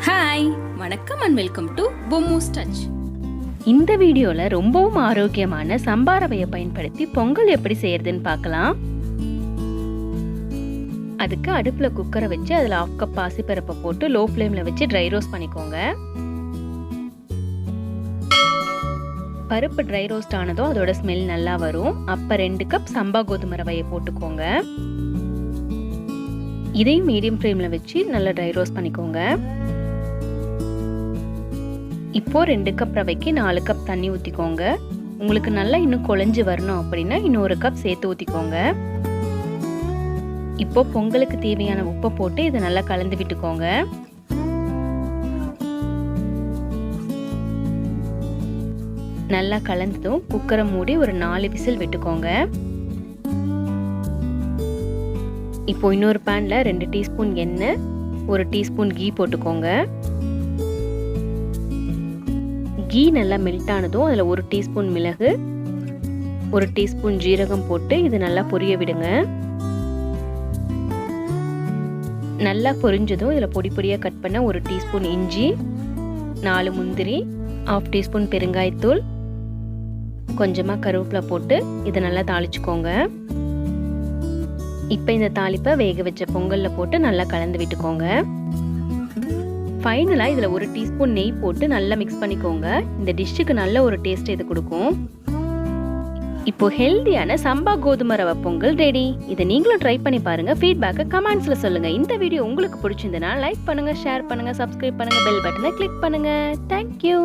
Hi, வணக்கம் and welcome to பொம்மூஸ் touch. இந்த வீடியோல ரொம்பவும் ஆரோக்கியமான சம்பா ரவையை பயன்படுத்தி பொங்கல் எப்படி செய்யறதுன்னு பார்க்கலாம். அதுக்கு அடுப்புல குக்கரை வச்சு அதுல 1/2 கப் பாசிப்பருப்பை போட்டு லோ ஃப்ளேம்ல வச்சு ட்ரை ரோஸ்ட் பண்ணிக்கோங்க. பருப்பு ட்ரை ரோஸ்ட் ஆனதும் அதோட ஸ்மெல் நல்லா வரும். அப்ப 2 கப் சம்பா கோதுமை ரவையை போட்டுக்கோங்க. இதையும் மீடியம் ஃப்ளேம்ல வச்சு நல்லா ட்ரை ரோஸ்ட் பண்ணிக்கோங்க. இப்போ 2 கப் ரவைக்கு 4 கப் தண்ணி ஊற்றிக்கோங்க. உங்களுக்கு நல்லா இன்னும் குழஞ்சி வரணும் அப்படின்னா இன்னும் 1 கப் சேர்த்து ஊற்றிக்கோங்க. இப்போ பொங்கலுக்கு தேவையான உப்பை போட்டு இதை நல்லா கலந்து விட்டுக்கோங்க. நல்லா கலந்ததும் குக்கரை மூடி ஒரு 4 விசில் விட்டுக்கோங்க. இப்போ இன்னொரு பேன்ல 2 டீஸ்பூன் எண்ணெய், 1 டீஸ்பூன் கீ போட்டுக்கோங்க. கீ நல்லா மெல்ட் ஆனதும் அதில் 1 டீஸ்பூன் மிளகு, 1 டீஸ்பூன் ஜீரகம் போட்டு இது நல்லா பொரிய விடுங்க. நல்லா பொரிஞ்சதும் இதில் பொடி பொடியாக கட் பண்ண 1 டீஸ்பூன் இஞ்சி, 4 முந்திரி, 1/2 டீஸ்பூன் பெருங்காயத்தூள், கொஞ்சமாக கருவேப்பிலை போட்டு இதை நல்லா தாளிச்சுக்கோங்க. இப்போ இந்த தாளிப்பை வேக வச்ச பொங்கலில் போட்டு நல்லா கலந்து விட்டுக்கோங்க. ஃபைனலாக இதில் 1 டீஸ்பூன் நெய் போட்டு நல்லா மிக்ஸ் பண்ணிக்கோங்க. இந்த டிஷ்ஷுக்கு நல்ல ஒரு டேஸ்ட் இது கொடுக்கும். இப்போ ஹெல்தியான சம்பா கோதுமை ரவை பொங்கல் ரெடி. இதை நீங்களும் ட்ரை பண்ணி பாருங்க. ஃபீட்பேக்கை கமெண்ட்ஸ்ல சொல்லுங்க. இந்த வீடியோ உங்களுக்கு பிடிச்சிருந்தனா லைக் பண்ணுங்க, ஷேர் பண்ணுங்க, சப்ஸ்கிரைப் பண்ணுங்க, பெல் பட்டனை கிளிக் பண்ணுங்க. தேங்க்யூ.